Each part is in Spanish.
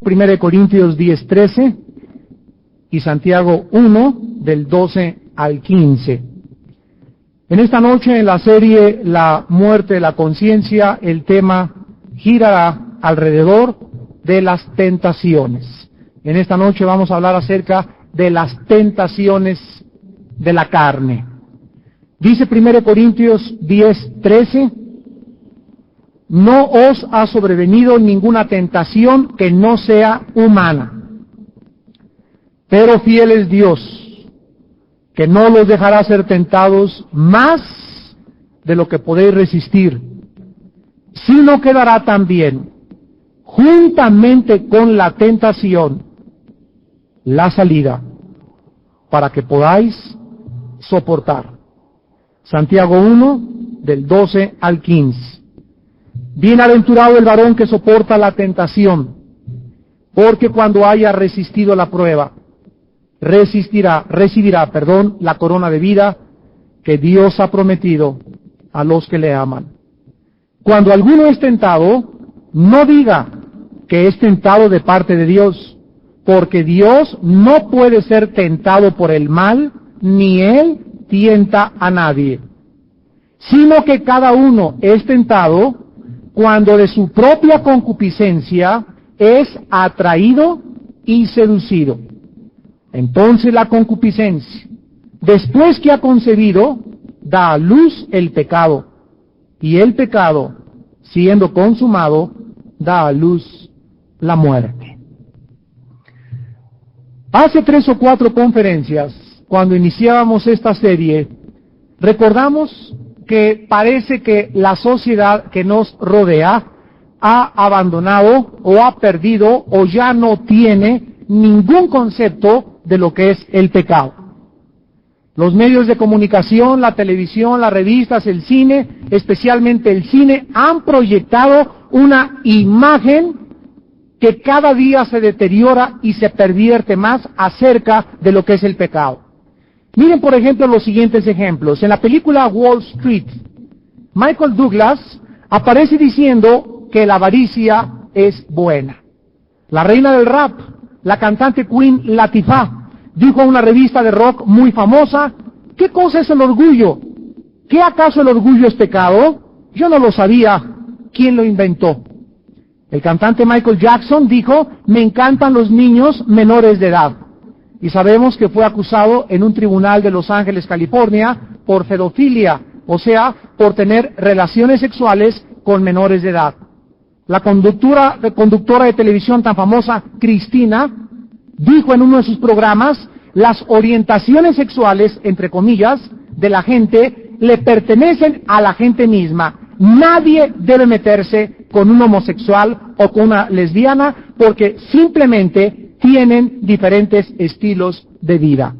1 Corintios 10:13 y Santiago 1, del 12 al 15. En esta noche, en la serie La muerte de la conciencia, el tema girará alrededor de las tentaciones. En esta noche vamos a hablar acerca de las tentaciones de la carne. Dice 1 Corintios 10:13, no os ha sobrevenido ninguna tentación que no sea humana, pero fiel es Dios, que no los dejará ser tentados más de lo que podéis resistir, sino que dará también, juntamente con la tentación, la salida, para que podáis soportar. Santiago 1, del 12 al 15. Bienaventurado el varón que soporta la tentación, porque cuando haya resistido la prueba, recibirá la corona de vida que Dios ha prometido a los que le aman. Cuando alguno es tentado, no diga que es tentado de parte de Dios, porque Dios no puede ser tentado por el mal, ni Él tienta a nadie, sino que cada uno es tentado cuando de su propia concupiscencia es atraído y seducido. Entonces la concupiscencia, después que ha concebido, da a luz el pecado, y el pecado, siendo consumado, da a luz la muerte. Hace 3 o 4 conferencias, cuando iniciábamos esta serie, recordamos que parece que la sociedad que nos rodea ha abandonado o ha perdido o ya no tiene ningún concepto de lo que es el pecado. Los medios de comunicación, la televisión, las revistas, el cine, especialmente el cine, han proyectado una imagen que cada día se deteriora y se pervierte más acerca de lo que es el pecado. Miren, por ejemplo, los siguientes ejemplos. En la película Wall Street, Michael Douglas aparece diciendo que la avaricia es buena. La reina del rap, la cantante Queen Latifah, dijo a una revista de rock muy famosa, ¿qué cosa es el orgullo? ¿Qué acaso el orgullo es pecado? Yo no lo sabía. ¿Quién lo inventó? El cantante Michael Jackson dijo, me encantan los niños menores de edad. Y sabemos que fue acusado en un tribunal de Los Ángeles, California, por pedofilia, o sea, por tener relaciones sexuales con menores de edad. La conductora de televisión tan famosa, Cristina, dijo en uno de sus programas, las orientaciones sexuales, entre comillas, de la gente, le pertenecen a la gente misma. Nadie debe meterse con un homosexual o con una lesbiana, porque simplemente tienen diferentes estilos de vida.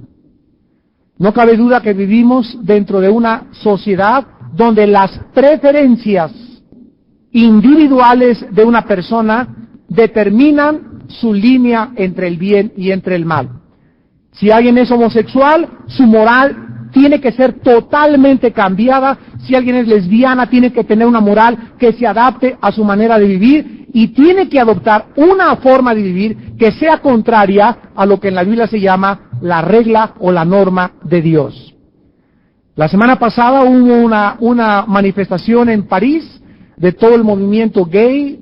No cabe duda que vivimos dentro de una sociedad donde las preferencias individuales de una persona determinan su línea entre el bien y entre el mal. Si alguien es homosexual, su moral tiene que ser totalmente cambiada. Si alguien es lesbiana, tiene que tener una moral que se adapte a su manera de vivir y tiene que adoptar una forma de vivir que sea contraria a lo que en la Biblia se llama la regla o la norma de Dios. La semana pasada hubo una manifestación en París de todo el movimiento gay,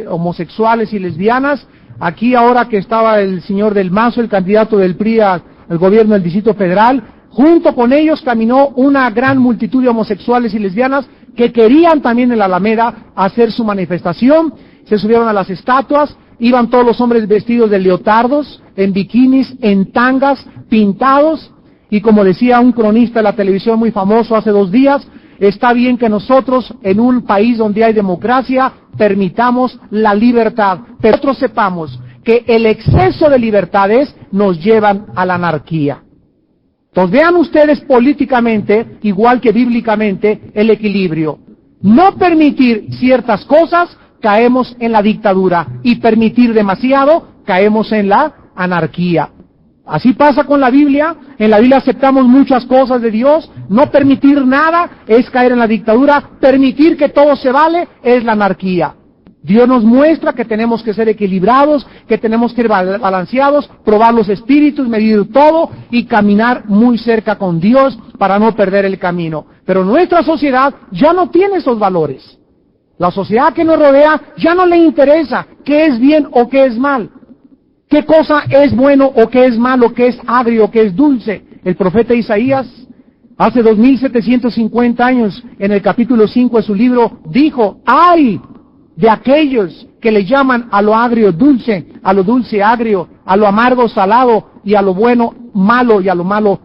homosexuales y lesbianas. Aquí ahora que estaba el señor Del Mazo, el candidato del PRI al gobierno del Distrito Federal, junto con ellos caminó una gran multitud de homosexuales y lesbianas que querían también en la Alameda hacer su manifestación. Se subieron a las estatuas, iban todos los hombres vestidos de leotardos, en bikinis, en tangas, pintados, y como decía un cronista de la televisión muy famoso hace 2 días, está bien que nosotros, en un país donde hay democracia, permitamos la libertad, pero nosotros sepamos que el exceso de libertades nos llevan a la anarquía. Entonces vean ustedes políticamente, igual que bíblicamente, el equilibrio. No permitir ciertas cosas, caemos en la dictadura, y permitir demasiado, caemos en la anarquía. Así pasa con la Biblia. En la Biblia aceptamos muchas cosas de Dios. No permitir nada es caer en la dictadura. Permitir que todo se vale es la anarquía. Dios nos muestra que tenemos que ser equilibrados, que tenemos que ser balanceados, probar los espíritus, medir todo y caminar muy cerca con Dios para no perder el camino. Pero nuestra sociedad ya no tiene esos valores. La sociedad que nos rodea ya no le interesa qué es bien o qué es mal, qué cosa es bueno o qué es malo, qué es agrio o qué es dulce. El profeta Isaías, hace 2750 años, en el capítulo 5 de su libro, dijo: ¡ay de aquellos que le llaman a lo agrio dulce, a lo dulce agrio, a lo amargo salado y a lo bueno malo y a lo malo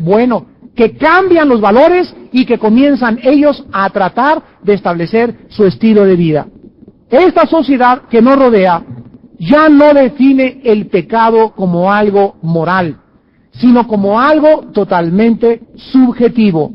bueno! Que cambian los valores y que comienzan ellos a tratar de establecer su estilo de vida. Esta sociedad que nos rodea ya no define el pecado como algo moral, sino como algo totalmente subjetivo.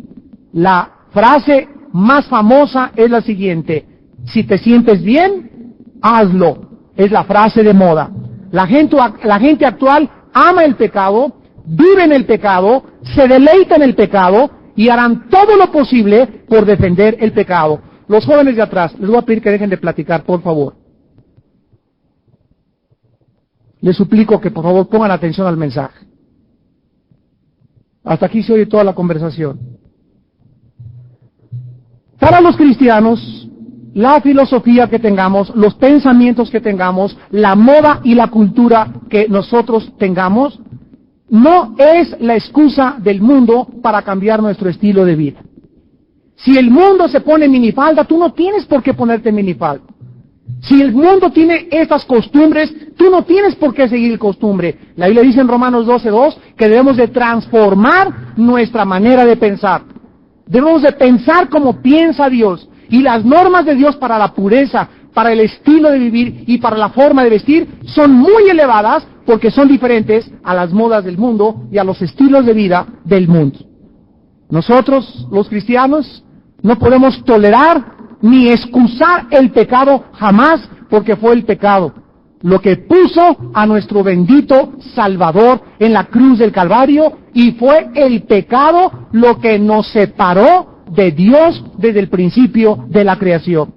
La frase más famosa es la siguiente: si te sientes bien, hazlo. Es la frase de moda. La gente actual ama el pecado, vive en el pecado, se deleita en el pecado y harán todo lo posible por defender el pecado. Los jóvenes de atrás, les voy a pedir que dejen de platicar, por favor. Les suplico que por favor pongan atención al mensaje. Hasta aquí se oye toda la conversación. Para los cristianos, la filosofía que tengamos, los pensamientos que tengamos, la moda y la cultura que nosotros tengamos, no es la excusa del mundo para cambiar nuestro estilo de vida. Si el mundo se pone minifalda, tú no tienes por qué ponerte minifalda. Si el mundo tiene estas costumbres, tú no tienes por qué seguir costumbre. La Biblia dice en Romanos 12:2 que debemos de transformar nuestra manera de pensar. Debemos de pensar como piensa Dios. Y las normas de Dios para la pureza, para el estilo de vivir y para la forma de vestir son muy elevadas porque son diferentes a las modas del mundo y a los estilos de vida del mundo. Nosotros, los cristianos, no podemos tolerar ni excusar el pecado jamás, porque fue el pecado lo que puso a nuestro bendito Salvador en la cruz del Calvario, y fue el pecado lo que nos separó de Dios desde el principio de la creación.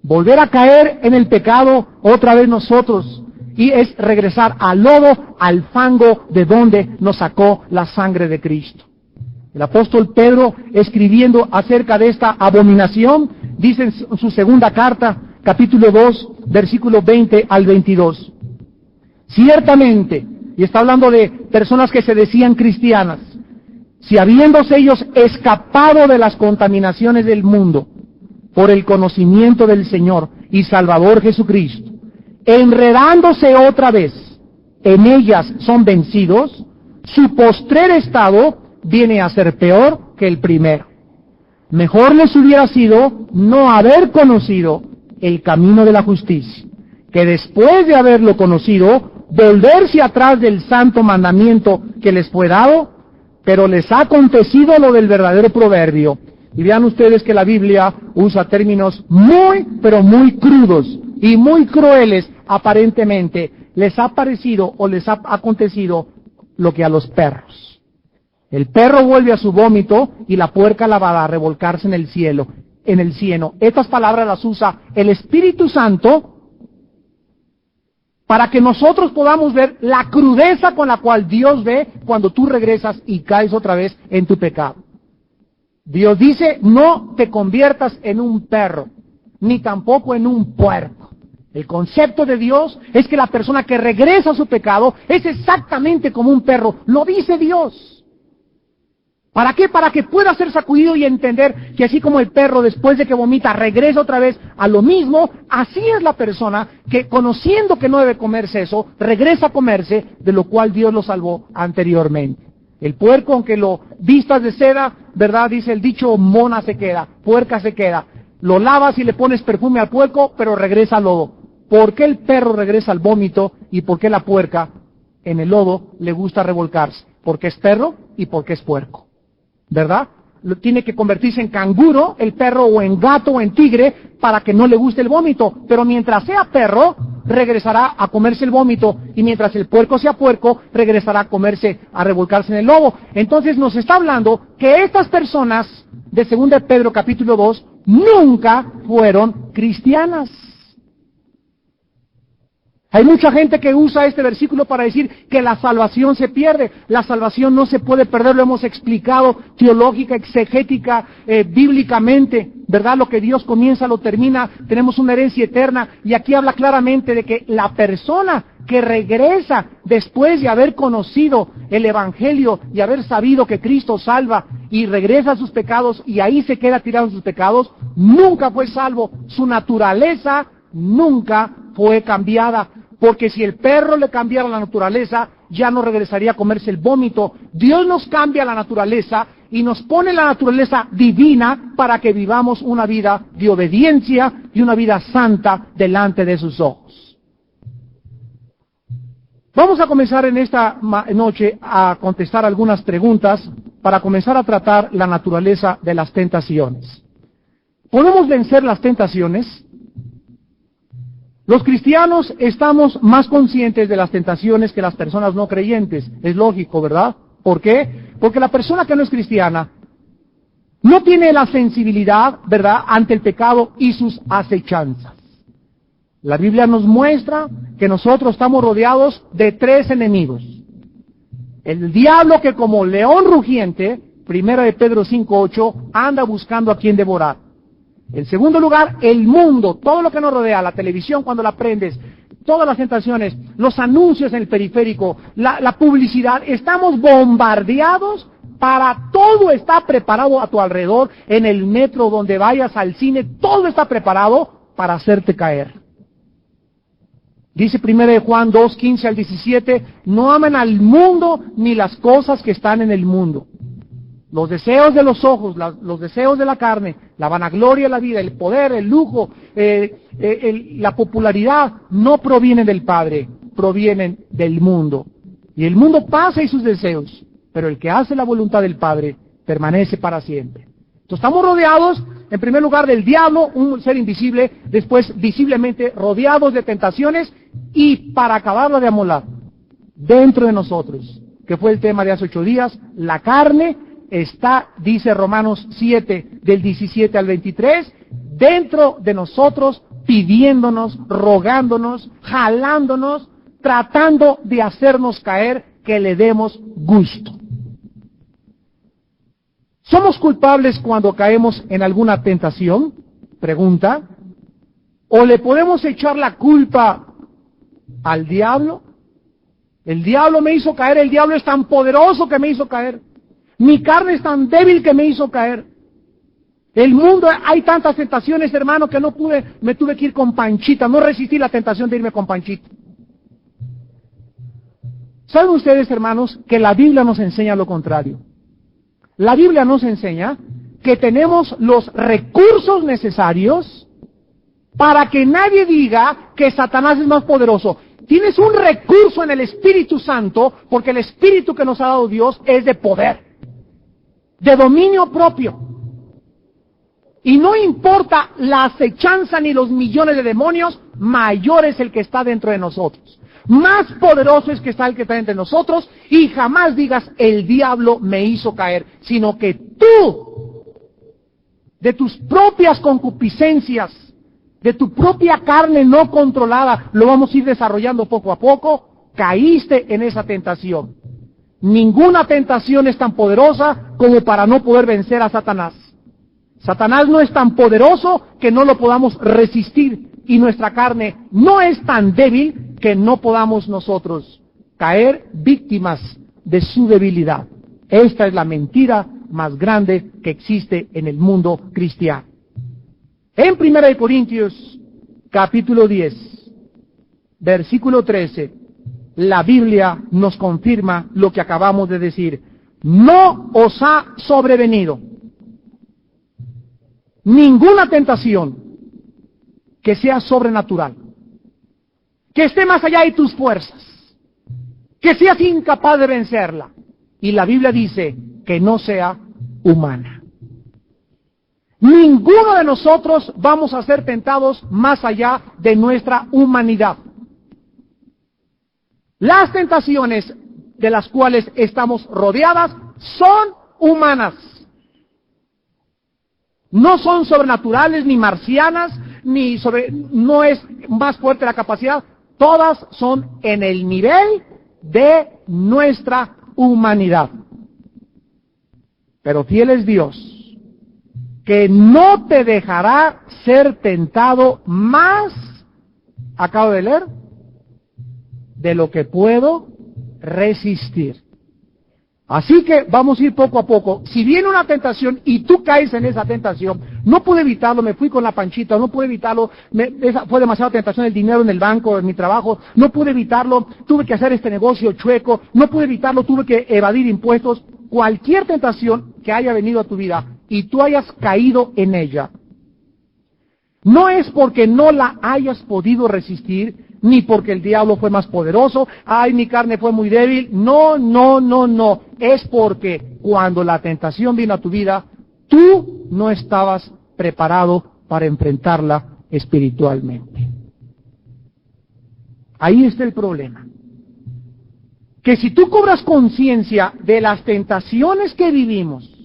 Volver a caer en el pecado otra vez nosotros, y es regresar al lodo, al fango de donde nos sacó la sangre de Cristo. El apóstol Pedro, escribiendo acerca de esta abominación, dice en su segunda carta, capítulo 2, versículo 20 al 22. Ciertamente, y está hablando de personas que se decían cristianas, si habiéndose ellos escapado de las contaminaciones del mundo por el conocimiento del Señor y Salvador Jesucristo, enredándose otra vez en ellas son vencidos, su postrer estado viene a ser peor que el primero. Mejor les hubiera sido no haber conocido el camino de la justicia, que después de haberlo conocido, volverse atrás del santo mandamiento que les fue dado, pero les ha acontecido lo del verdadero proverbio. Y vean ustedes que la Biblia usa términos muy, pero muy crudos y muy crueles aparentemente. Les ha parecido o les ha acontecido lo que a los perros. El perro vuelve a su vómito y la puerca lavada a revolcarse en el cielo, en el cieno. Estas palabras las usa el Espíritu Santo para que nosotros podamos ver la crudeza con la cual Dios ve cuando tú regresas y caes otra vez en tu pecado. Dios dice, no te conviertas en un perro, ni tampoco en un puerco. El concepto de Dios es que la persona que regresa a su pecado es exactamente como un perro. Lo dice Dios. ¿Para qué? Para que pueda ser sacudido y entender que así como el perro después de que vomita regresa otra vez a lo mismo, así es la persona que, conociendo que no debe comerse eso, regresa a comerse de lo cual Dios lo salvó anteriormente. El puerco, aunque lo vistas de seda, ¿verdad? Dice el dicho, mona se queda, puerca se queda. Lo lavas y le pones perfume al puerco, pero regresa al lodo. ¿Por qué el perro regresa al vómito y por qué la puerca en el lodo le gusta revolcarse? Porque es perro y porque es puerco, ¿verdad? Tiene que convertirse en canguro el perro, o en gato o en tigre, para que no le guste el vómito. Pero mientras sea perro, regresará a comerse el vómito, y mientras el puerco sea puerco, regresará a revolcarse en el lodo. Entonces nos está hablando que estas personas de 2 Pedro capítulo 2 nunca fueron cristianas. Hay mucha gente que usa este versículo para decir que la salvación se pierde. La salvación no se puede perder, lo hemos explicado teológica, exegética, bíblicamente, ¿verdad? Lo que Dios comienza lo termina, tenemos una herencia eterna, y aquí habla claramente de que la persona que regresa después de haber conocido el Evangelio y haber sabido que Cristo salva y regresa a sus pecados y ahí se queda tirado en sus pecados, nunca fue salvo. Su naturaleza nunca fue cambiada, porque si el perro le cambiara la naturaleza, ya no regresaría a comerse el vómito. Dios nos cambia la naturaleza y nos pone la naturaleza divina para que vivamos una vida de obediencia y una vida santa delante de sus ojos. Vamos a comenzar en esta noche a contestar algunas preguntas para comenzar a tratar la naturaleza de las tentaciones. ¿Podemos vencer las tentaciones? Los cristianos estamos más conscientes de las tentaciones que las personas no creyentes. Es lógico, ¿verdad? ¿Por qué? Porque la persona que no es cristiana no tiene la sensibilidad, ¿verdad?, ante el pecado y sus acechanzas. La Biblia nos muestra que nosotros estamos rodeados de tres enemigos. El diablo, que como león rugiente, 1 de Pedro 5:8, anda buscando a quien devorar. En segundo lugar, el mundo, todo lo que nos rodea, la televisión cuando la prendes, todas las tentaciones, los anuncios en el periférico, la publicidad, estamos bombardeados para todo está preparado a tu alrededor, en el metro, donde vayas, al cine, todo está preparado para hacerte caer. Dice 1 de Juan 2:15 al 17, no amen al mundo ni las cosas que están en el mundo. Los deseos de los ojos, los deseos de la carne, la vanagloria de la vida, el poder, el lujo, la popularidad, no provienen del Padre, provienen del mundo. Y el mundo pasa y sus deseos, pero el que hace la voluntad del Padre permanece para siempre. Entonces estamos rodeados, en primer lugar, del diablo, un ser invisible, después visiblemente rodeados de tentaciones, y para acabarla de amolar, dentro de nosotros, que fue el tema de hace 8 días, la carne está, dice Romanos 7, del 17 al 23, dentro de nosotros, pidiéndonos, rogándonos, jalándonos, tratando de hacernos caer, que le demos gusto. ¿Somos culpables cuando caemos en alguna tentación? Pregunta. ¿O le podemos echar la culpa al diablo? El diablo me hizo caer, el diablo es tan poderoso que me hizo caer. Mi carne es tan débil que me hizo caer. El mundo, hay tantas tentaciones, hermano, que no pude, me tuve que ir con Panchita, no resistí la tentación de irme con Panchita. ¿Saben ustedes, hermanos, que la Biblia nos enseña lo contrario? La Biblia nos enseña que tenemos los recursos necesarios para que nadie diga que Satanás es más poderoso. Tienes un recurso en el Espíritu Santo, porque el Espíritu que nos ha dado Dios es de poder, de dominio propio. Y no importa la acechanza ni los millones de demonios, mayor es el que está dentro de nosotros. Más poderoso es que está el que está entre nosotros, y jamás digas, el diablo me hizo caer, sino que tú, de tus propias concupiscencias, de tu propia carne no controlada, lo vamos a ir desarrollando poco a poco, caíste en esa tentación. Ninguna tentación es tan poderosa como para no poder vencer a Satanás. Satanás no es tan poderoso que no lo podamos resistir, y nuestra carne no es tan débil que no podamos nosotros caer víctimas de su debilidad. Esta es la mentira más grande que existe en el mundo cristiano. En 1 Corintios, capítulo 10, versículo 13, la Biblia nos confirma lo que acabamos de decir. No os ha sobrevenido ninguna tentación que sea sobrenatural, que esté más allá de tus fuerzas, que seas incapaz de vencerla. Y la Biblia dice que no sea humana. Ninguno de nosotros vamos a ser tentados más allá de nuestra humanidad. Las tentaciones de las cuales estamos rodeadas son humanas. No son sobrenaturales, ni marcianas, no es más fuerte la capacidad. Todas son en el nivel de nuestra humanidad. Pero fiel es Dios, que no te dejará ser tentado más, acabo de leer, de lo que puedo resistir. Así que vamos a ir poco a poco. Si viene una tentación y tú caes en esa tentación, no pude evitarlo, me fui con la panchita, no pude evitarlo, fue demasiada tentación, el dinero en el banco, en mi trabajo, no pude evitarlo, tuve que hacer este negocio chueco, no pude evitarlo, tuve que evadir impuestos. Cualquier tentación que haya venido a tu vida y tú hayas caído en ella, no es porque no la hayas podido resistir, ni porque el diablo fue más poderoso, ay, mi carne fue muy débil, no, es porque cuando la tentación vino a tu vida, tú no estabas preparado para enfrentarla espiritualmente. Ahí está el problema. Que si tú cobras conciencia de las tentaciones que vivimos,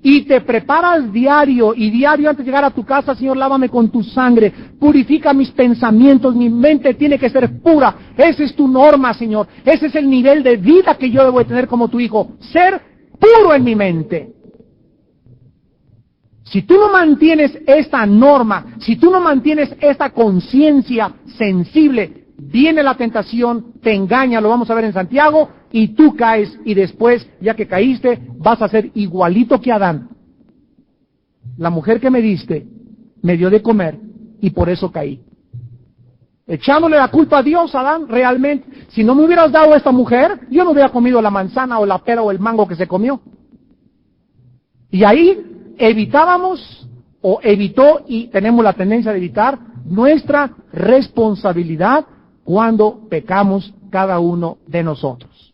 y te preparas diario antes de llegar a tu casa, Señor, lávame con tu sangre, purifica mis pensamientos, mi mente tiene que ser pura. Esa es tu norma, Señor. Ese es el nivel de vida que yo debo tener como tu hijo, ser puro en mi mente. Si tú no mantienes esta norma, si tú no mantienes esta conciencia sensible, viene la tentación, te engaña, lo vamos a ver en Santiago, y tú caes, y después, ya que caíste, vas a ser igualito que Adán. La mujer que me diste, me dio de comer, y por eso caí. Echándole la culpa a Dios, Adán, realmente. Si no me hubieras dado a esta mujer, yo no hubiera comido la manzana, o la pera, o el mango que se comió. Y ahí evitábamos, o evitó, y tenemos la tendencia de evitar, nuestra responsabilidad cuando pecamos cada uno de nosotros.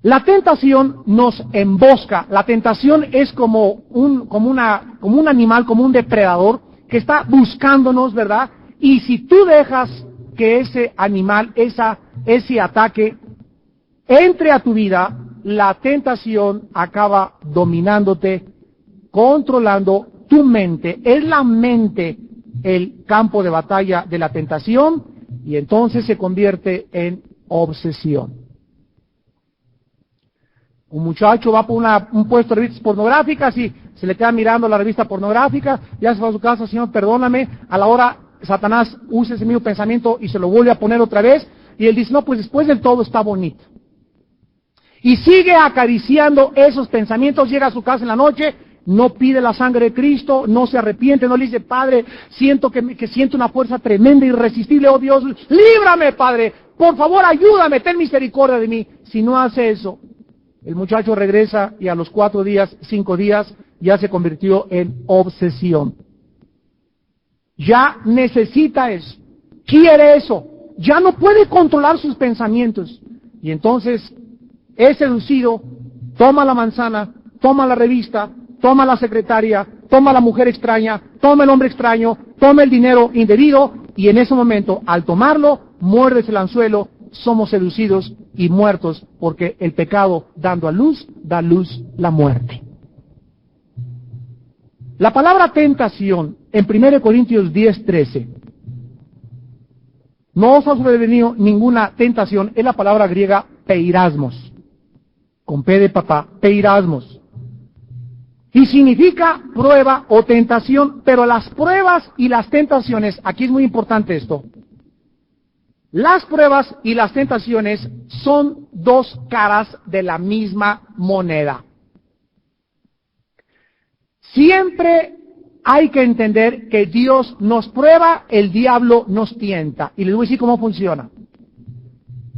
La tentación nos embosca. La tentación es como un animal, como un depredador que está buscándonos, ¿verdad? Y si tú dejas que ese animal, ese ataque entre a tu vida, la tentación acaba dominándote, controlando tu mente. Es la mente el campo de batalla de la tentación, y entonces se convierte en obsesión. Un muchacho va por un puesto de revistas pornográficas y se le queda mirando la revista pornográfica, ya se va a su casa, Señor, perdóname, a la hora Satanás usa ese mismo pensamiento y se lo vuelve a poner otra vez, y él dice, no, pues después del todo está bonito. Y sigue acariciando esos pensamientos, llega a su casa en la noche, no pide la sangre de Cristo, no se arrepiente, no le dice, Padre, siento que siento una fuerza tremenda, irresistible, oh Dios, líbrame, Padre, por favor, ayúdame, ten misericordia de mí. Si no hace eso, el muchacho regresa y a los 4 días, 5 días, ya se convirtió en obsesión. Ya necesita eso, quiere eso, ya no puede controlar sus pensamientos. Y entonces es seducido, toma la manzana, toma la revista, toma la secretaria, toma la mujer extraña, toma el hombre extraño, toma el dinero indebido, y en ese momento, al tomarlo, muerdes el anzuelo, somos seducidos y muertos, porque el pecado, dando a luz, da luz la muerte. La palabra tentación, en 1 Corintios 10:13, no os ha sobrevenido ninguna tentación, es la palabra griega peirasmos, con P de papá, peirasmos. Y significa prueba o tentación, pero las pruebas y las tentaciones, aquí es muy importante esto, las pruebas y las tentaciones son dos caras de la misma moneda. Siempre hay que entender que Dios nos prueba, el diablo nos tienta. Y les voy a decir cómo funciona.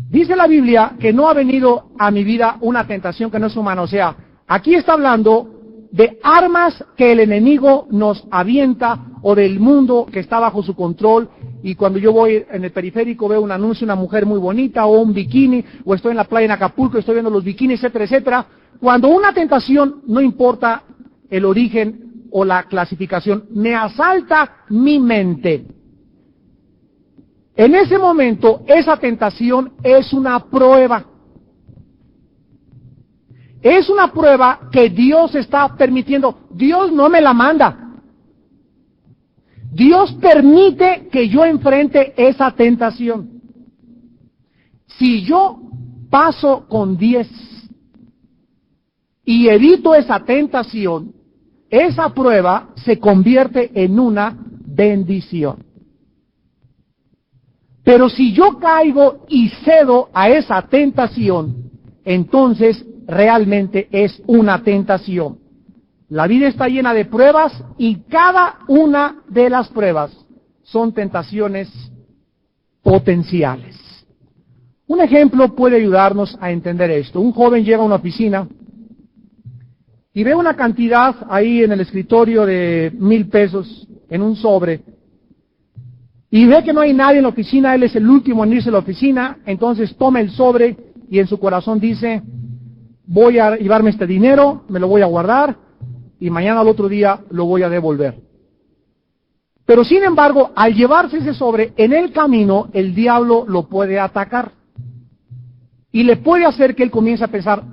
Dice la Biblia que no ha venido a mi vida una tentación que no es humana. O sea, aquí está hablando de armas que el enemigo nos avienta, o del mundo que está bajo su control. Y cuando yo voy en el periférico veo un anuncio de una mujer muy bonita, o un bikini, o estoy en la playa en Acapulco y estoy viendo los bikinis, etcétera, etcétera. Cuando una tentación, no importa el origen o la clasificación, me asalta mi mente, en ese momento esa tentación es una prueba. Es una prueba que Dios está permitiendo. Dios no me la manda. Dios permite que yo enfrente esa tentación. Si yo paso con 10 y evito esa tentación, esa prueba se convierte en una bendición. Pero si yo caigo y cedo a esa tentación, entonces realmente es una tentación. La vida está llena de pruebas y cada una de las pruebas son tentaciones potenciales. Un ejemplo puede ayudarnos a entender esto. Un joven llega a una oficina y ve una cantidad ahí en el escritorio de 1,000 pesos en un sobre, y ve que no hay nadie en la oficina, él es el último en irse a la oficina, entonces toma el sobre y en su corazón dice, voy a llevarme este dinero, me lo voy a guardar, y mañana al otro día lo voy a devolver. Pero sin embargo, al llevarse ese sobre, en el camino el diablo lo puede atacar. Y le puede hacer que él comience a pensar,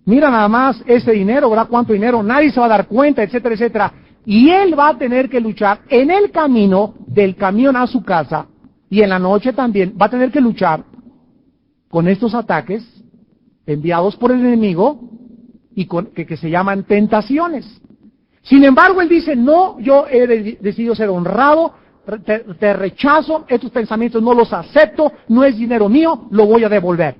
mira nada más ese dinero, ¿verdad? ¿Cuánto dinero? Nadie se va a dar cuenta, etcétera, etcétera. Y él va a tener que luchar en el camino del camión a su casa, y en la noche también va a tener que luchar con estos ataques enviados por el enemigo y que se llaman tentaciones. Sin embargo, él dice, no, yo he decidido ser honrado, te rechazo, estos pensamientos no los acepto, no es dinero mío, lo voy a devolver.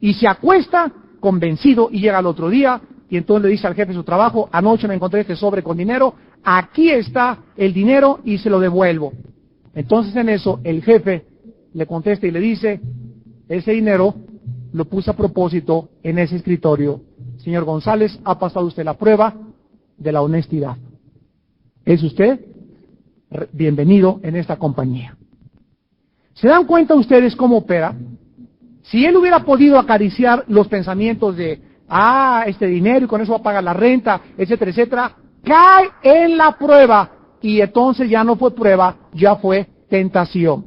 Y se acuesta convencido y llega al otro día y entonces le dice al jefe de su trabajo, anoche me encontré este sobre con dinero, aquí está el dinero y se lo devuelvo. Entonces en eso el jefe le contesta y le dice, ese dinero lo puse a propósito en ese escritorio. Señor González, ha pasado usted la prueba de la honestidad. ¿Es usted bienvenido en esta compañía? ¿Se dan cuenta ustedes cómo opera? Si él hubiera podido acariciar los pensamientos de, este dinero y con eso va a pagar la renta, etcétera, etcétera, cae en la prueba y entonces ya no fue prueba, ya fue tentación.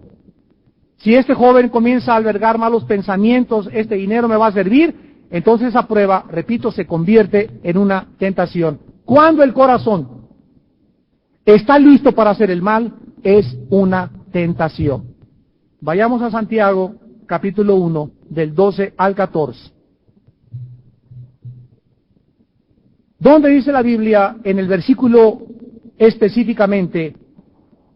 Si este joven comienza a albergar malos pensamientos, este dinero me va a servir, entonces esa prueba, repito, se convierte en una tentación. Cuando el corazón está listo para hacer el mal, es una tentación. Vayamos a Santiago, capítulo 1, del 12 al 14. ¿Dónde dice la Biblia en el versículo específicamente,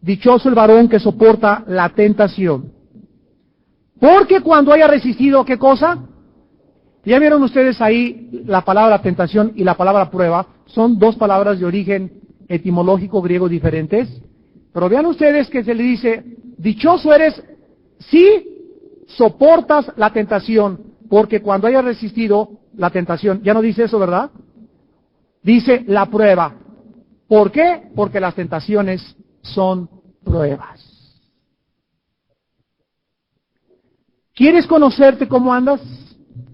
dichoso el varón que soporta la tentación? Porque cuando haya resistido, ¿qué cosa? Ya vieron ustedes ahí la palabra tentación y la palabra prueba, son dos palabras de origen etimológico griego diferentes, pero vean ustedes que se le dice, dichoso eres si soportas la tentación, porque cuando hayas resistido la tentación, ya no dice eso, ¿verdad? Dice la prueba. ¿Por qué? Porque las tentaciones son pruebas. ¿Quieres conocerte cómo andas?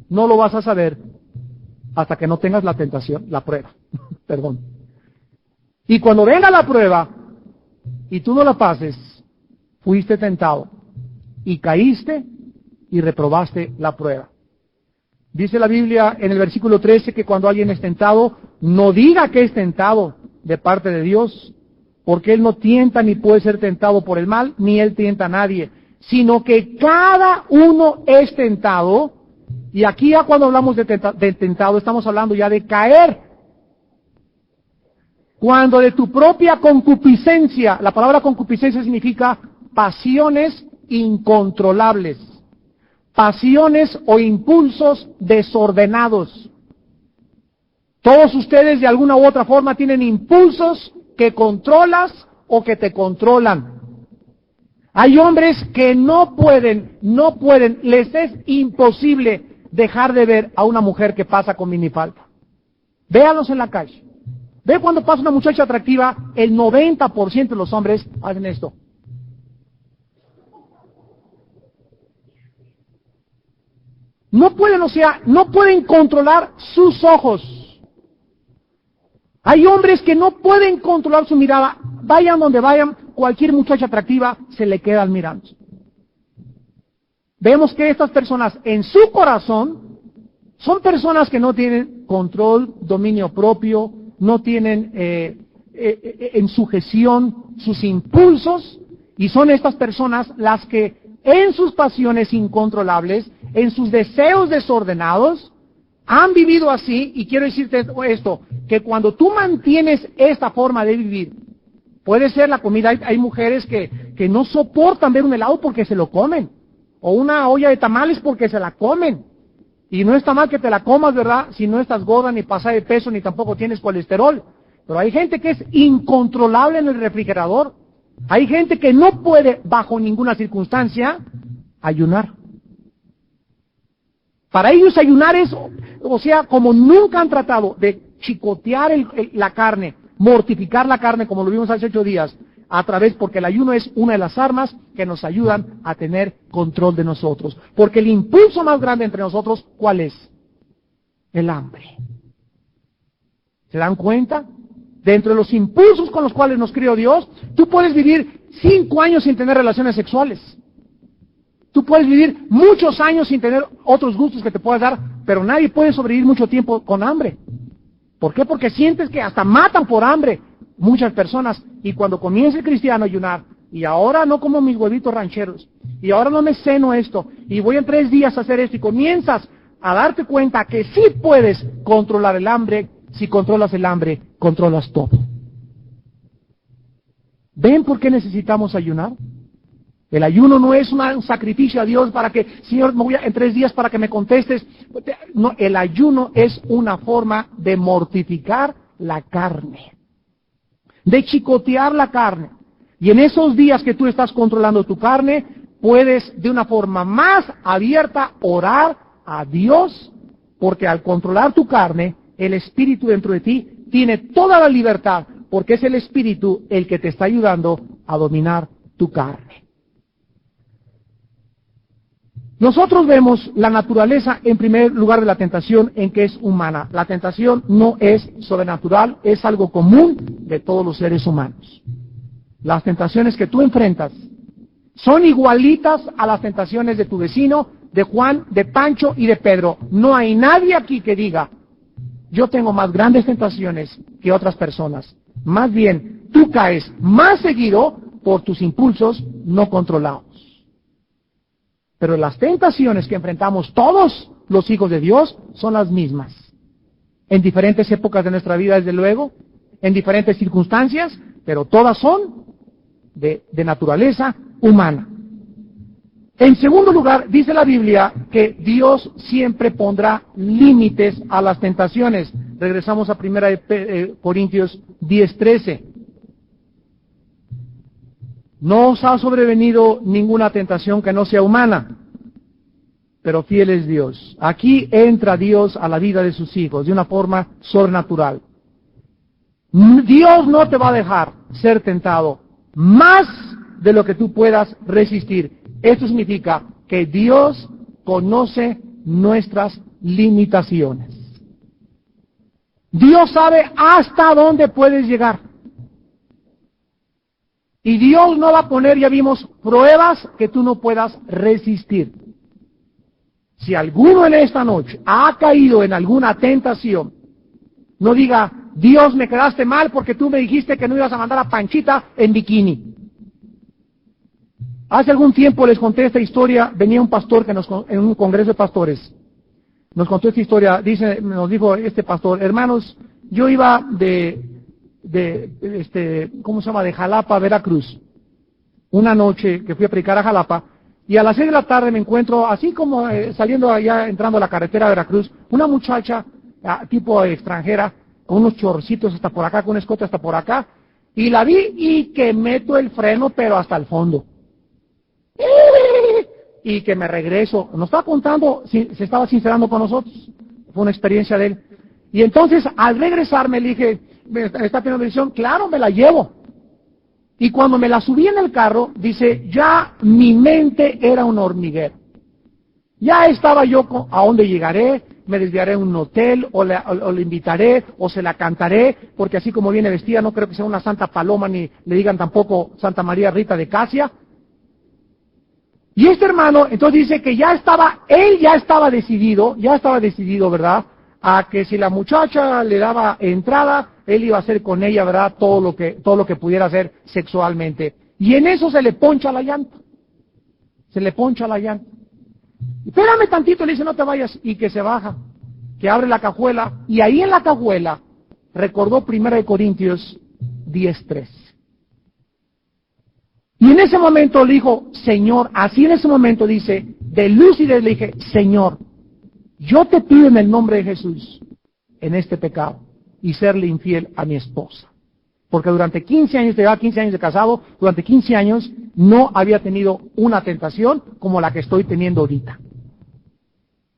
No lo vas a saber hasta que no tengas la tentación, la prueba. Perdón. Y cuando venga la prueba y tú no la pases, fuiste tentado y caíste y reprobaste la prueba. Dice la Biblia en el versículo 13 que cuando alguien es tentado, no diga que es tentado de parte de Dios, porque Él no tienta ni puede ser tentado por el mal, ni Él tienta a nadie, sino que cada uno es tentado, y aquí ya cuando hablamos de tentado estamos hablando ya de caer. Cuando de tu propia concupiscencia, la palabra concupiscencia significa pasiones incontrolables, pasiones o impulsos desordenados. Todos ustedes de alguna u otra forma tienen impulsos que controlas o que te controlan. Hay hombres que no pueden, les es imposible dejar de ver a una mujer que pasa con minifalda. Véanlos en la calle. Ve cuando pasa una muchacha atractiva, el 90% de los hombres hacen esto. No pueden, no pueden controlar sus ojos. Hay hombres que no pueden controlar su mirada. Vayan donde vayan, cualquier muchacha atractiva se le quedan mirando. Vemos que estas personas en su corazón Son personas que no tienen control, dominio propio, no tienen en sujeción sus impulsos, y son estas personas las que en sus pasiones incontrolables, en sus deseos desordenados, han vivido así. Y quiero decirte esto, que cuando tú mantienes esta forma de vivir, puede ser la comida, hay mujeres que no soportan ver un helado porque se lo comen, o una olla de tamales porque se la comen, y no está mal que te la comas, ¿verdad?, si no estás gorda, ni pasada de peso, ni tampoco tienes colesterol. Pero hay gente que es incontrolable en el refrigerador. Hay gente que no puede, bajo ninguna circunstancia, ayunar. Para ellos ayunar es, o sea, como nunca han tratado de chicotear la carne, mortificar la carne, como lo vimos hace 8 días, porque el ayuno es una de las armas que nos ayudan a tener control de nosotros. Porque el impulso más grande entre nosotros, ¿cuál es? El hambre. ¿Se dan cuenta? Dentro de los impulsos con los cuales nos crió Dios, tú puedes vivir 5 años sin tener relaciones sexuales. Tú puedes vivir muchos años sin tener otros gustos que te puedas dar, pero nadie puede sobrevivir mucho tiempo con hambre. ¿Por qué? Porque sientes que hasta matan por hambre muchas personas. Y cuando comienza el cristiano a ayunar, y ahora no como mis huevitos rancheros, y ahora no me ceno esto, y voy en 3 días a hacer esto, y comienzas a darte cuenta que sí puedes controlar el hambre. Si controlas el hambre, controlas todo. ¿Ven por qué necesitamos ayunar? El ayuno no es un sacrificio a Dios para que, Señor, me voy en 3 días para que me contestes. No, el ayuno es una forma de mortificar la carne, de chicotear la carne. Y en esos días que tú estás controlando tu carne, puedes de una forma más abierta orar a Dios, porque al controlar tu carne, el Espíritu dentro de ti tiene toda la libertad, porque es el Espíritu el que te está ayudando a dominar tu carne. Nosotros vemos la naturaleza, en primer lugar, de la tentación, en que es humana. La tentación no es sobrenatural, es algo común de todos los seres humanos. Las tentaciones que tú enfrentas son igualitas a las tentaciones de tu vecino, de Juan, de Pancho y de Pedro. No hay nadie aquí que diga: yo tengo más grandes tentaciones que otras personas. Más bien, tú caes más seguido por tus impulsos no controlados. Pero las tentaciones que enfrentamos todos los hijos de Dios son las mismas. En diferentes épocas de nuestra vida, desde luego, en diferentes circunstancias, pero todas son de naturaleza humana. En segundo lugar, dice la Biblia que Dios siempre pondrá límites a las tentaciones. Regresamos a 1 Corintios 10:13. No os ha sobrevenido ninguna tentación que no sea humana, pero fiel es Dios. Aquí entra Dios a la vida de sus hijos de una forma sobrenatural. Dios no te va a dejar ser tentado más de lo que tú puedas resistir. Esto significa que Dios conoce nuestras limitaciones. Dios sabe hasta dónde puedes llegar. Y Dios no va a poner, ya vimos, pruebas que tú no puedas resistir. Si alguno en esta noche ha caído en alguna tentación, no diga: Dios, me quedaste mal porque tú me dijiste que no ibas a mandar a Panchita en bikini. Hace algún tiempo les conté esta historia. Venía un pastor en un congreso de pastores. Nos contó esta historia. Nos dijo este pastor: hermanos, yo iba ¿cómo se llama? De Jalapa a Veracruz. Una noche que fui a predicar a Jalapa, y a las 6 de la tarde me encuentro, así como saliendo allá, entrando a la carretera de Veracruz, una muchacha, tipo extranjera, con unos chorcitos hasta por acá, con un escote hasta por acá, y la vi y que meto el freno, pero hasta el fondo. Y que me regreso. Nos estaba contando, se estaba sincerando con nosotros. Fue una experiencia de él. Y entonces, al regresarme, le dije: ¿me está pidiendo bendición? Claro, me la llevo. Y cuando me la subí en el carro, dice, ya mi mente era un hormiguero. Ya estaba yo a dónde llegaré, me desviaré a un hotel, o le invitaré, o se la cantaré, porque así como viene vestida, no creo que sea una Santa Paloma, ni le digan tampoco Santa María Rita de Casia. Y este hermano, entonces dice que él ya estaba decidido, ¿verdad? A que si la muchacha le daba entrada, él iba a hacer con ella, ¿verdad? Todo lo que pudiera hacer sexualmente. Y en eso se le poncha la llanta. Espérame tantito, le dice, no te vayas, y que se baja, que abre la cajuela, y ahí en la cajuela recordó 1 Corintios 10:3. Y en ese momento le dijo, Señor, así en ese momento dice, de lucidez le dije, Señor, yo te pido en el nombre de Jesús, en este pecado, y serle infiel a mi esposa. Porque durante 15 años, llevaba 15 años de casado, durante 15 años no había tenido una tentación como la que estoy teniendo ahorita.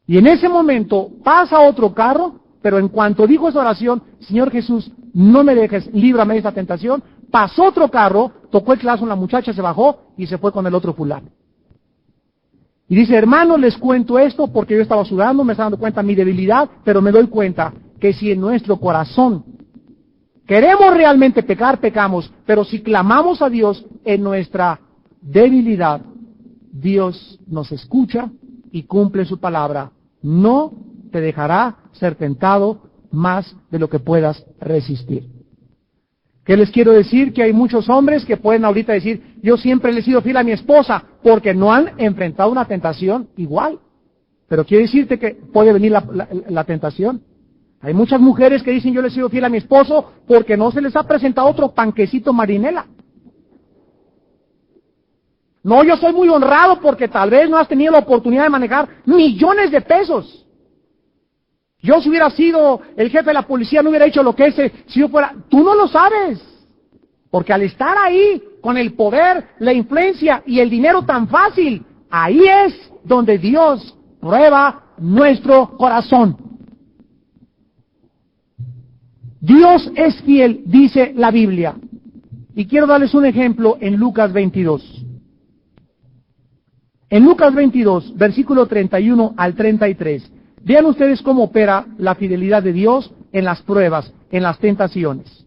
Y en ese momento pasa otro carro, pero en cuanto dijo esa oración, Señor Jesús, no me dejes, líbrame de esta tentación, pasó otro carro, tocó el claxon, la muchacha se bajó y se fue con el otro fulano. Y dice, hermanos, les cuento esto porque yo estaba sudando, me estaba dando cuenta de mi debilidad, pero me doy cuenta que si en nuestro corazón queremos realmente pecar, pecamos, pero si clamamos a Dios en nuestra debilidad, Dios nos escucha y cumple su palabra. No te dejará ser tentado más de lo que puedas resistir. ¿Qué les quiero decir? Que hay muchos hombres que pueden ahorita decir, yo siempre le he sido fiel a mi esposa, porque no han enfrentado una tentación igual. Pero quiero decirte que puede venir la tentación. Hay muchas mujeres que dicen, yo le he sido fiel a mi esposo, porque no se les ha presentado otro panquecito marinela. No, yo soy muy honrado porque tal vez no has tenido la oportunidad de manejar millones de pesos. Yo si hubiera sido el jefe de la policía no hubiera hecho lo que ese, si yo fuera, tú no lo sabes. Porque al estar ahí, con el poder, la influencia y el dinero tan fácil, ahí es donde Dios prueba nuestro corazón. Dios es fiel, dice la Biblia. Y quiero darles un ejemplo en Lucas 22. En Lucas 22, versículo 31 al 33, vean ustedes cómo opera la fidelidad de Dios en las pruebas, en las tentaciones.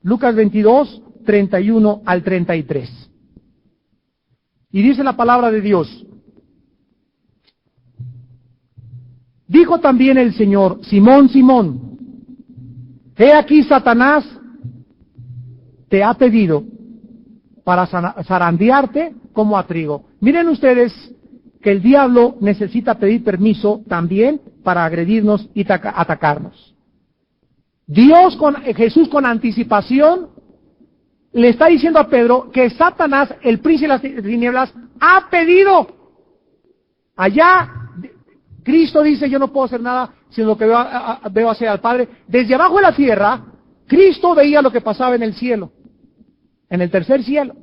Lucas 22, 31 al 33. Y dice la palabra de Dios, dijo también el Señor, Simón, Simón, he aquí Satanás te ha pedido para zarandearte como a trigo. Miren ustedes que el diablo necesita pedir permiso también para agredirnos y atacarnos. Jesús con anticipación le está diciendo a Pedro que Satanás, el príncipe de las tinieblas, ha pedido. Allá Cristo dice, yo no puedo hacer nada sino lo que veo hacer al Padre. Desde abajo de la tierra, Cristo veía lo que pasaba en el cielo, en el tercer cielo.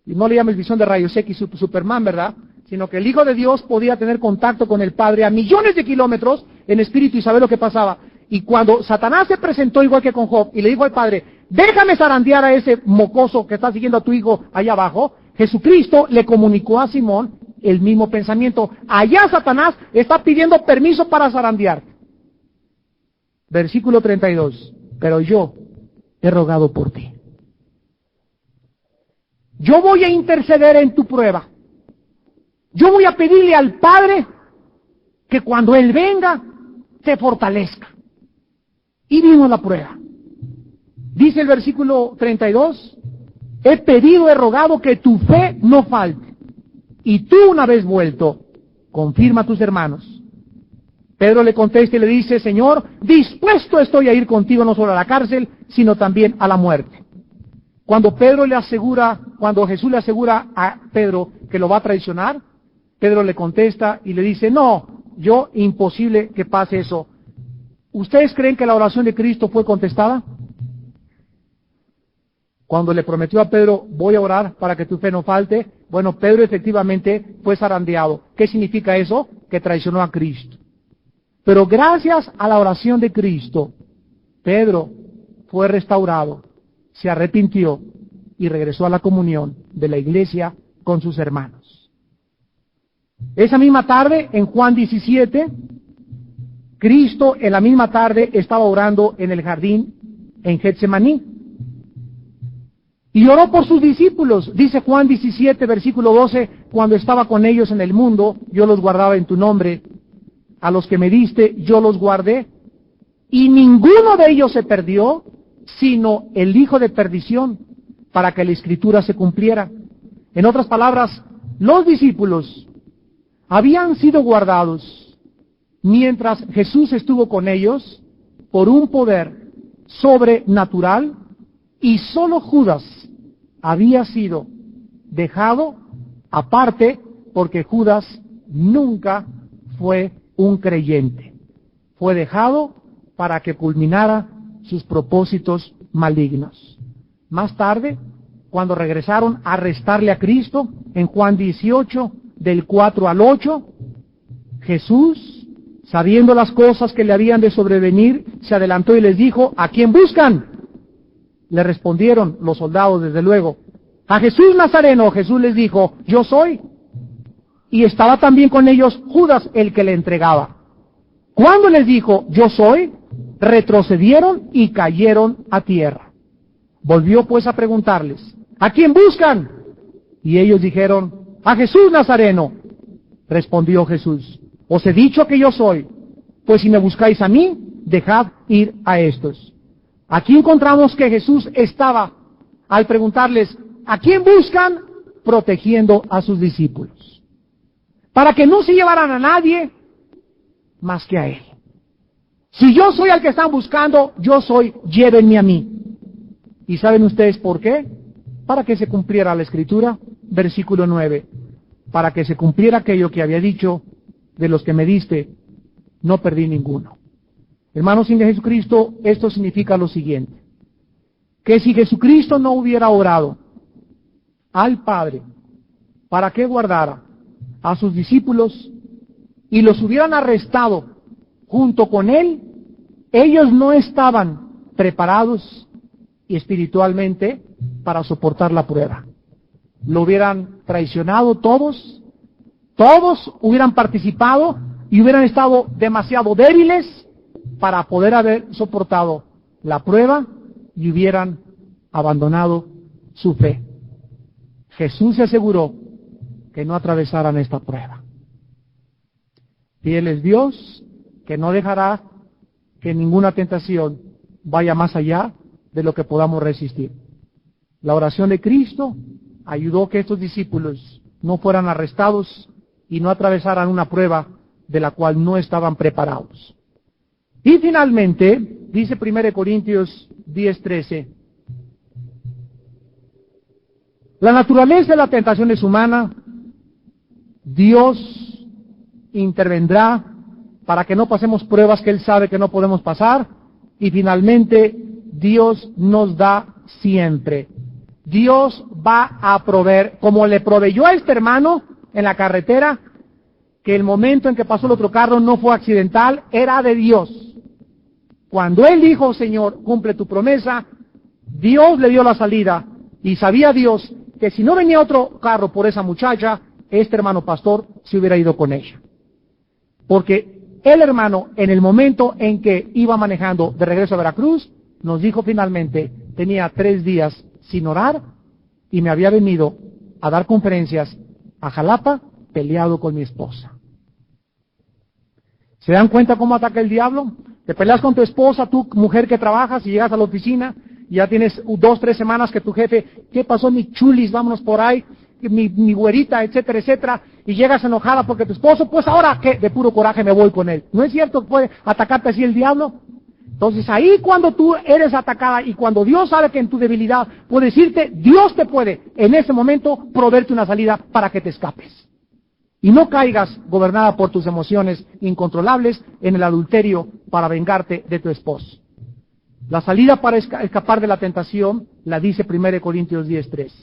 Y no le llames visión de rayos X, Superman, ¿verdad? Sino que el Hijo de Dios podía tener contacto con el Padre a millones de kilómetros en espíritu y saber lo que pasaba. Y cuando Satanás se presentó igual que con Job y le dijo al Padre, déjame zarandear a ese mocoso que está siguiendo a tu hijo allá abajo, Jesucristo le comunicó a Simón el mismo pensamiento. Allá Satanás está pidiendo permiso para zarandear. Versículo 32. Pero yo he rogado por ti. Yo voy a interceder en tu prueba. Yo voy a pedirle al Padre que cuando Él venga, te fortalezca. Y vino la prueba. Dice el versículo 32, he pedido, he rogado que tu fe no falte. Y tú una vez vuelto, confirma a tus hermanos. Pedro le contesta y le dice, Señor, dispuesto estoy a ir contigo no solo a la cárcel, sino también a la muerte. Cuando Jesús le asegura a Pedro que lo va a traicionar, Pedro le contesta y le dice, no, imposible que pase eso. ¿Ustedes creen que la oración de Cristo fue contestada? Cuando le prometió a Pedro, voy a orar para que tu fe no falte, bueno, Pedro efectivamente fue zarandeado. ¿Qué significa eso? Que traicionó a Cristo. Pero gracias a la oración de Cristo, Pedro fue restaurado, se arrepintió y regresó a la comunión de la iglesia con sus hermanos. Esa misma tarde, en Juan 17, Cristo en la misma tarde estaba orando en el jardín en Getsemaní. Y oró por sus discípulos. Dice Juan 17, versículo 12, cuando estaba con ellos en el mundo, yo los guardaba en tu nombre. A los que me diste, yo los guardé. Y ninguno de ellos se perdió, sino el hijo de perdición, para que la escritura se cumpliera. En otras palabras, los discípulos habían sido guardados mientras Jesús estuvo con ellos por un poder sobrenatural, y solo Judas había sido dejado aparte porque Judas nunca fue un creyente. Fue dejado para que culminara sus propósitos malignos. Más tarde, cuando regresaron a arrestarle a Cristo, en Juan 18, del 4 al 8, Jesús, sabiendo las cosas que le habían de sobrevenir, se adelantó y les dijo: ¿a quién buscan? Le respondieron los soldados, desde luego: a Jesús Nazareno. Jesús les dijo: yo soy. Y estaba también con ellos Judas, el que le entregaba. Cuando les dijo: yo soy, retrocedieron y cayeron a tierra. Volvió pues a preguntarles: ¿a quién buscan? Y ellos dijeron: a Jesús Nazareno. Respondió Jesús: os he dicho que yo soy, pues si me buscáis a mí, dejad ir a estos. Aquí encontramos que Jesús estaba, al preguntarles: ¿a quién buscan?, protegiendo a sus discípulos, para que no se llevaran a nadie más que a Él. Si yo soy al que están buscando, yo soy, llévenme a mí. ¿Y saben ustedes por qué? Para que se cumpliera la Escritura, versículo 9, para que se cumpliera aquello que había dicho: de los que me diste, no perdí ninguno. Hermanos, en Jesucristo, esto significa lo siguiente: que si Jesucristo no hubiera orado al Padre para que guardara a sus discípulos y los hubieran arrestado junto con Él, ellos no estaban preparados espiritualmente para soportar la prueba. Lo hubieran traicionado todos hubieran participado y hubieran estado demasiado débiles para poder haber soportado la prueba y hubieran abandonado su fe. Jesús se aseguró que no atravesaran esta prueba. Fiel es Dios, que no dejará que ninguna tentación vaya más allá de lo que podamos resistir. La oración de Cristo ayudó que estos discípulos no fueran arrestados y no atravesaran una prueba de la cual no estaban preparados. Y finalmente, dice 1 Corintios 10:13, la naturaleza de la tentación es humana. Dios intervendrá para que no pasemos pruebas que Él sabe que no podemos pasar. Y finalmente, Dios nos da siempre. Dios va a proveer, como le proveyó a este hermano en la carretera, que el momento en que pasó el otro carro no fue accidental, era de Dios. Cuando él dijo: Señor, cumple tu promesa, Dios le dio la salida, y sabía Dios que si no venía otro carro por esa muchacha, este hermano pastor se hubiera ido con ella. Porque el hermano, en el momento en que iba manejando de regreso a Veracruz, nos dijo finalmente: tenía 3 días sin orar y me había venido a dar conferencias a Jalapa, peleado con mi esposa. ¿Se dan cuenta cómo ataca el diablo? Te peleas con tu esposa, tú mujer que trabajas, y llegas a la oficina y ya tienes 2, 3 semanas que tu jefe: ¿qué pasó, mi chulis? Vámonos por ahí, mi güerita, etcétera, etcétera, y llegas enojada porque tu esposo: pues ahora qué, de puro coraje me voy con él. ¿No es cierto que puede atacarte así el diablo? Entonces ahí, cuando tú eres atacada y cuando Dios sabe que en tu debilidad puede decirte, Dios te puede en ese momento proveerte una salida para que te escapes. Y no caigas, gobernada por tus emociones incontrolables, en el adulterio para vengarte de tu esposo. La salida para escapar de la tentación la dice 1 Corintios 10:3.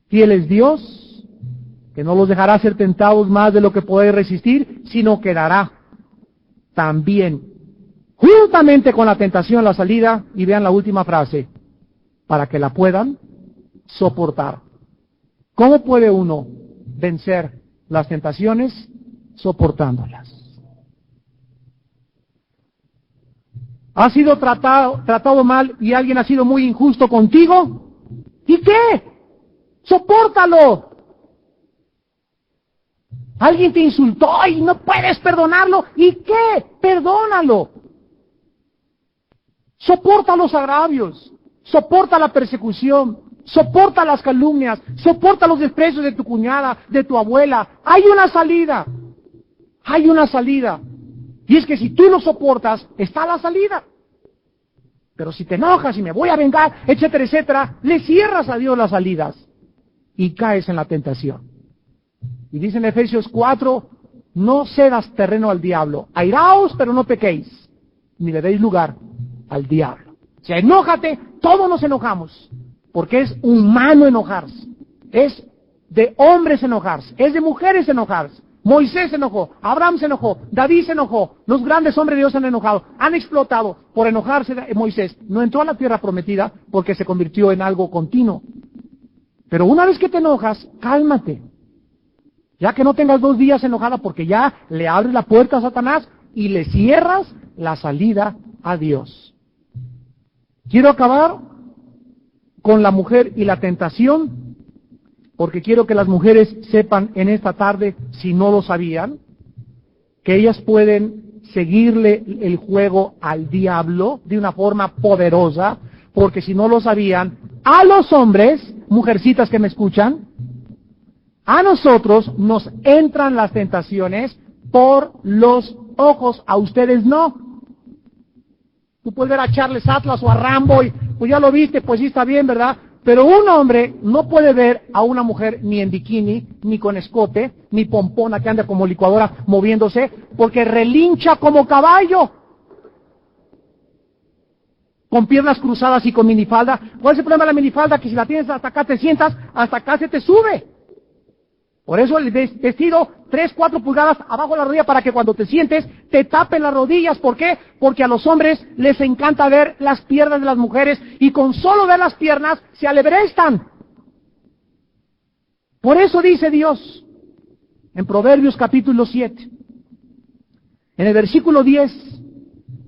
Fiel es Dios, que no los dejará ser tentados más de lo que podéis resistir, sino que dará también, juntamente con la tentación, la salida. Y vean la última frase: para que la puedan soportar. ¿Cómo puede uno vencer las tentaciones? Soportándolas. ¿Has sido tratado mal y alguien ha sido muy injusto contigo? ¿Y qué? Sopórtalo. Alguien te insultó y no puedes perdonarlo. ¿Y qué? Perdónalo. Soporta los agravios, soporta la persecución, soporta las calumnias, soporta los desprecios de tu cuñada, de tu abuela. Hay una salida. Hay una salida. Y es que si tú lo soportas, está la salida. Pero si te enojas y me voy a vengar, etcétera, etcétera, le cierras a Dios las salidas y caes en la tentación. Y dice en Efesios 4, no cedas terreno al diablo. Airaos, pero no pequéis, ni le deis lugar al diablo. O sea, enójate, todos nos enojamos, porque es humano enojarse. Es de hombres enojarse, es de mujeres enojarse. Moisés se enojó, Abraham se enojó, David se enojó, los grandes hombres de Dios han enojado, han explotado por enojarse de Moisés. No entró a la tierra prometida porque se convirtió en algo continuo. Pero una vez que te enojas, cálmate. Ya que no tengas 2 días enojada porque ya le abres la puerta a Satanás y le cierras la salida a Dios. Quiero acabar con la mujer y la tentación, porque quiero que las mujeres sepan en esta tarde, si no lo sabían, que ellas pueden seguirle el juego al diablo de una forma poderosa, porque si no lo sabían, a los hombres, mujercitas que me escuchan, a nosotros nos entran las tentaciones por los ojos, a ustedes no. Tú puedes ver a Charles Atlas o a Rambo y pues ya lo viste, pues sí está bien, ¿verdad? Pero un hombre no puede ver a una mujer ni en bikini, ni con escote, ni pompona que anda como licuadora moviéndose, porque relincha como caballo. Con piernas cruzadas y con minifalda. ¿Cuál es el problema de la minifalda? Que si la tienes hasta acá te sientas, hasta acá se te sube. Por eso el vestido 3, 4 pulgadas abajo de la rodilla para que cuando te sientes te tapen las rodillas. ¿Por qué? Porque a los hombres les encanta ver las piernas de las mujeres y con solo ver las piernas se alebrestan. Por eso dice Dios en Proverbios capítulo 7, en el versículo 10,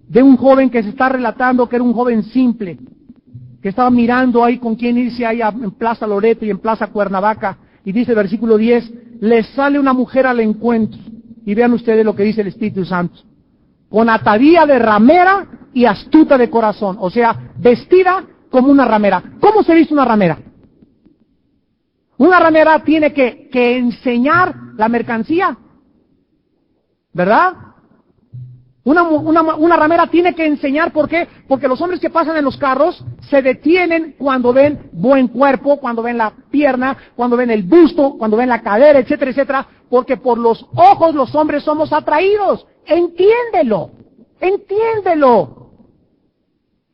de un joven que se está relatando que era un joven simple, que estaba mirando ahí con quién irse ahí en Plaza Loreto y en Plaza Cuernavaca. Y dice el versículo 10, le sale una mujer al encuentro. Y vean ustedes lo que dice el Espíritu Santo. Con atadía de ramera y astuta de corazón. O sea, vestida como una ramera. ¿Cómo se viste una ramera? Una ramera tiene que enseñar la mercancía. ¿Verdad? Una ramera tiene que enseñar, ¿por qué? Porque los hombres que pasan en los carros se detienen cuando ven buen cuerpo, cuando ven la pierna, cuando ven el busto, cuando ven la cadera, etcétera, etcétera, porque por los ojos los hombres somos atraídos. Entiéndelo, entiéndelo.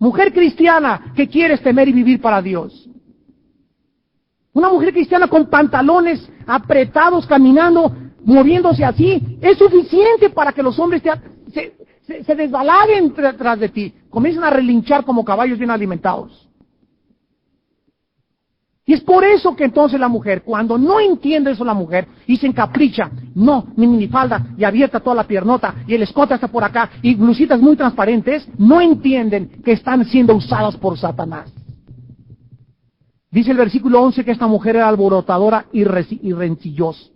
Mujer cristiana que quieres temer y vivir para Dios. Una mujer cristiana con pantalones apretados, caminando, moviéndose así, es suficiente para que los hombres se desbalaguen tras de ti, comienzan a relinchar como caballos bien alimentados. Y es por eso que entonces la mujer, cuando no entiende eso la mujer, y se encapricha, no, mi minifalda, y abierta toda la piernota, y el escote está por acá, y blusitas muy transparentes, no entienden que están siendo usadas por Satanás. Dice el versículo 11 que esta mujer era alborotadora y rencillosa.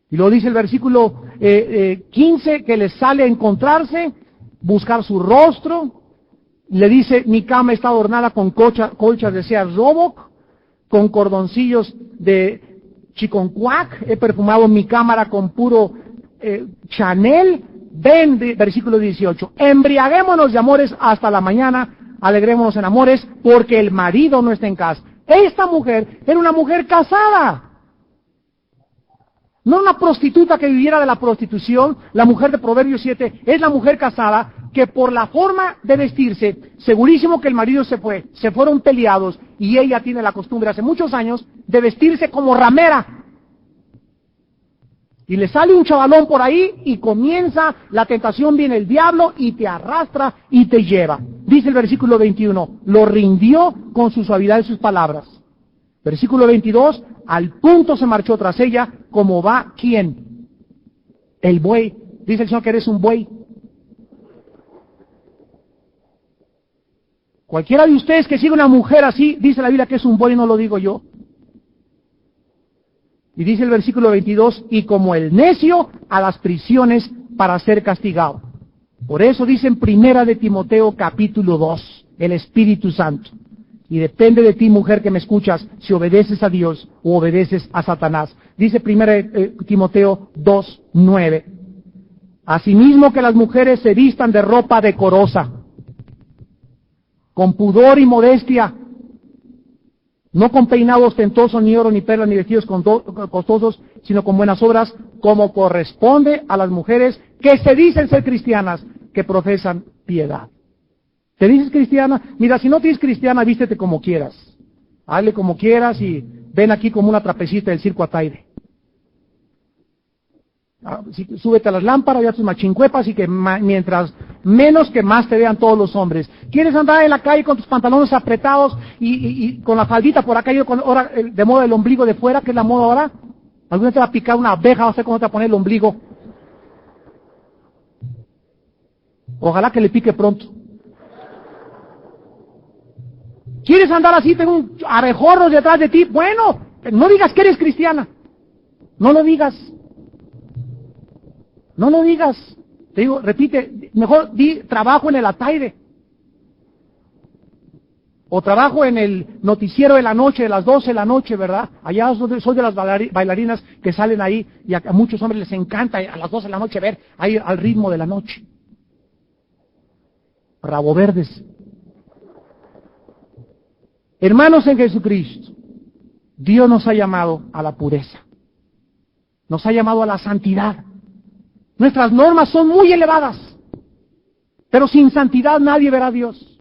Y luego dice el versículo 15 que le sale a encontrarse, buscar su rostro. Le dice, mi cama está adornada con colchas de Sears Roebuck, con cordoncillos de Chiconcuac, he perfumado mi cámara con puro Chanel. Ven, versículo 18, embriaguémonos de amores hasta la mañana, alegrémonos en amores, porque el marido no está en casa. Esta mujer era una mujer casada. No una prostituta que viviera de la prostitución. La mujer de Proverbios 7 es la mujer casada que por la forma de vestirse, segurísimo que el marido se fueron peleados y ella tiene la costumbre hace muchos años de vestirse como ramera. Y le sale un chavalón por ahí y comienza la tentación, viene el diablo y te arrastra y te lleva. Dice el versículo 21, lo rindió con su suavidad y sus palabras. Versículo 22, al punto se marchó tras ella, como va, ¿quién? El buey. Dice el Señor que eres un buey. Cualquiera de ustedes que siga una mujer así, dice la Biblia que es un buey, y no lo digo yo. Y dice el versículo 22, y como el necio a las prisiones para ser castigado. Por eso dice en Primera de Timoteo capítulo 2, el Espíritu Santo. Y depende de ti, mujer que me escuchas, si obedeces a Dios o obedeces a Satanás. Dice Primera de Timoteo 2, 9. Asimismo que las mujeres se vistan de ropa decorosa, con pudor y modestia, no con peinado ostentoso, ni oro, ni perlas, ni vestidos costosos, sino con buenas obras, como corresponde a las mujeres que se dicen ser cristianas, que profesan piedad. ¿Te dices cristiana? Mira, si no te dices cristiana, vístete como quieras. Hazle como quieras y ven aquí como una trapecista del circo Ataide. Súbete a las lámparas y a tus machincuepas y que mientras menos que más te vean todos los hombres. ¿Quieres andar en la calle con tus pantalones apretados y con la faldita por acá, ahora de moda el ombligo de fuera, que es la moda ahora? Alguna te va a picar una abeja, no sé cómo te va a poner el ombligo. Ojalá que le pique pronto. ¿Quieres andar así, tengo un abejorro detrás de ti? Bueno, no digas que eres cristiana. No lo digas. No lo digas. Te digo, repite, mejor di trabajo en el Ataide. O trabajo en el noticiero de la noche, de las 12 de la noche, ¿verdad? Allá soy de las bailarinas que salen ahí y a muchos hombres les encanta a las 12 de la noche ver ahí al ritmo de la noche. Rabo verdes. Hermanos en Jesucristo, Dios nos ha llamado a la pureza. Nos ha llamado a la santidad. Nuestras normas son muy elevadas, pero sin santidad nadie verá a Dios.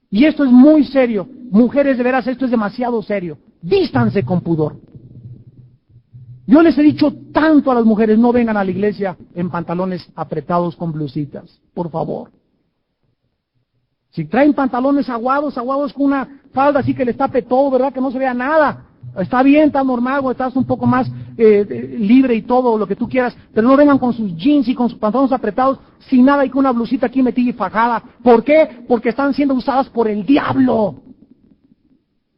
Y esto es muy serio. Mujeres, de veras, esto es demasiado serio. Vístanse con pudor. Yo les he dicho tanto a las mujeres, no vengan a la iglesia en pantalones apretados con blusitas, por favor. Si traen pantalones aguados con una falda así que les tape todo, ¿verdad? Que no se vea nada. Está bien, está normal, o estás un poco más libre y todo, lo que tú quieras, pero no vengan con sus jeans y con sus pantalones apretados, sin nada y con una blusita aquí metida y fajada. ¿Por qué? Porque están siendo usadas por el diablo.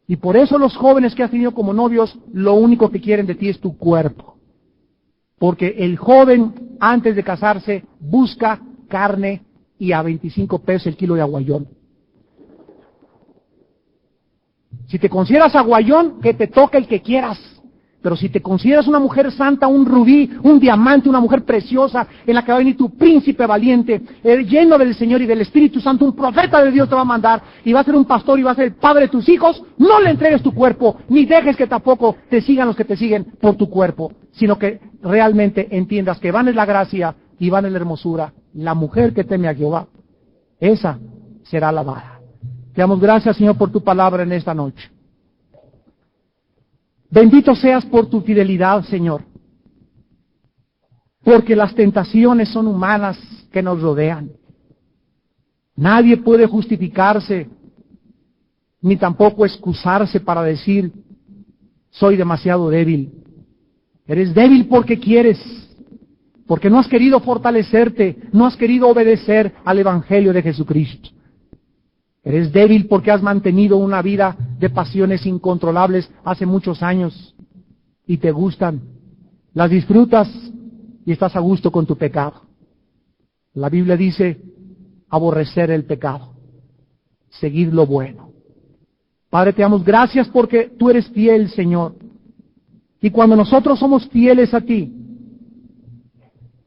Y por eso los jóvenes que has tenido como novios, lo único que quieren de ti es tu cuerpo. Porque el joven, antes de casarse, busca carne y a 25 pesos el kilo de aguayón. Si te consideras aguayón, que te toque el que quieras. Pero si te consideras una mujer santa, un rubí, un diamante, una mujer preciosa, en la que va a venir tu príncipe valiente, lleno del Señor y del Espíritu Santo, un profeta de Dios te va a mandar, y va a ser un pastor y va a ser el padre de tus hijos, no le entregues tu cuerpo, ni dejes que tampoco te sigan los que te siguen por tu cuerpo, sino que realmente entiendas que van en la gracia y van en la hermosura. La mujer que teme a Jehová, esa será alabada. Te damos gracias, Señor, por tu palabra en esta noche. Bendito seas por tu fidelidad, Señor, porque las tentaciones son humanas que nos rodean. Nadie puede justificarse, ni tampoco excusarse para decir, soy demasiado débil. Eres débil porque quieres, porque no has querido fortalecerte, no has querido obedecer al Evangelio de Jesucristo. Eres débil porque has mantenido una vida de pasiones incontrolables hace muchos años y te gustan, las disfrutas y estás a gusto con tu pecado. La Biblia dice aborrecer el pecado, seguir lo bueno. Padre, te damos gracias porque tú eres fiel, Señor. Y cuando nosotros somos fieles a ti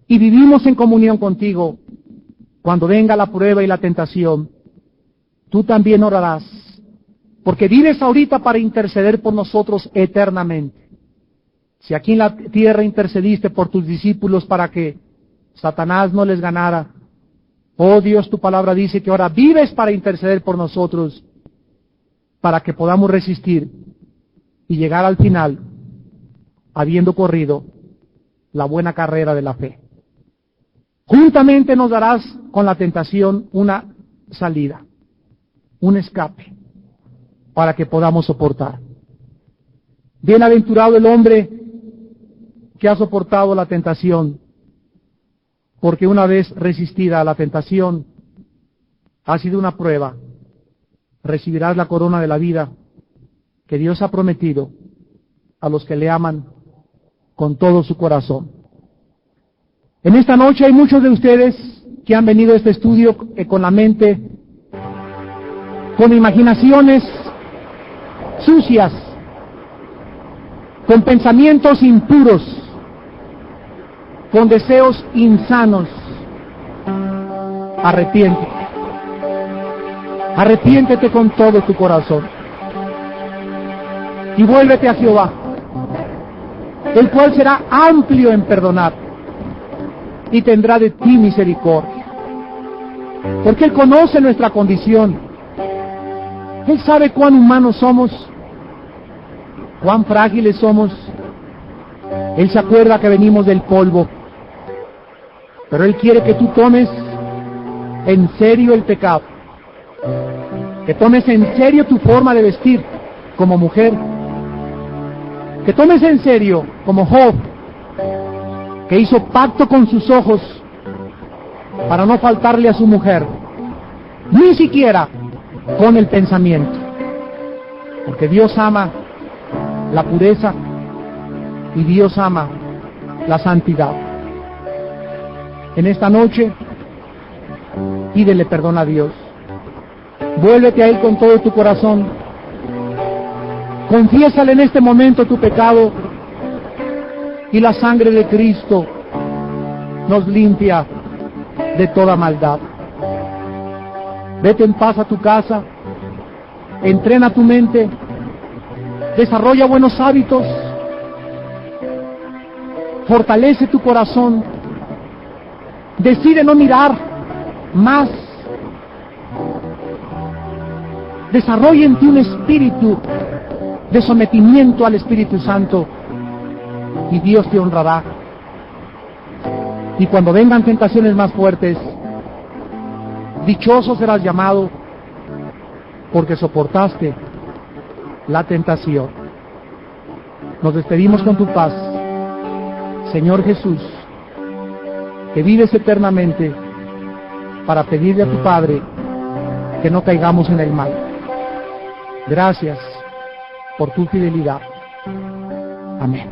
y vivimos en comunión contigo, cuando venga la prueba y la tentación, tú también orarás, porque vives ahorita para interceder por nosotros eternamente. Si aquí en la tierra intercediste por tus discípulos para que Satanás no les ganara, oh Dios, tu palabra dice que ahora vives para interceder por nosotros, para que podamos resistir y llegar al final, habiendo corrido la buena carrera de la fe. Juntamente nos darás con la tentación una salida, un escape, para que podamos soportar. Bienaventurado el hombre que ha soportado la tentación, porque una vez resistida a la tentación, ha sido una prueba, recibirás la corona de la vida que Dios ha prometido a los que le aman con todo su corazón. En esta noche hay muchos de ustedes que han venido a este estudio con la mente, con imaginaciones sucias, con pensamientos impuros, con deseos insanos. Arrepiéntete. Arrepiéntete con todo tu corazón y vuélvete a Jehová, el cual será amplio en perdonar y tendrá de ti misericordia, porque Él conoce nuestra condición. Él sabe cuán humanos somos, cuán frágiles somos. Él se acuerda que venimos del polvo, pero Él quiere que tú tomes en serio el pecado, que tomes en serio tu forma de vestir como mujer, que tomes en serio como Job, que hizo pacto con sus ojos para no faltarle a su mujer, ni siquiera con el pensamiento, porque Dios ama la pureza y Dios ama la santidad. En esta noche, pídele perdón a Dios. Vuélvete a Él con todo tu corazón. Confiésale en este momento tu pecado y la sangre de Cristo nos limpia de toda maldad. Vete en paz a tu casa, entrena tu mente, desarrolla buenos hábitos, fortalece tu corazón, decide no mirar más, desarrolla en ti un espíritu de sometimiento al Espíritu Santo y Dios te honrará. Y cuando vengan tentaciones más fuertes, dichoso serás llamado, porque soportaste la tentación. Nos despedimos con tu paz, Señor Jesús, que vives eternamente, para pedirle a tu Padre que no caigamos en el mal. Gracias por tu fidelidad. Amén.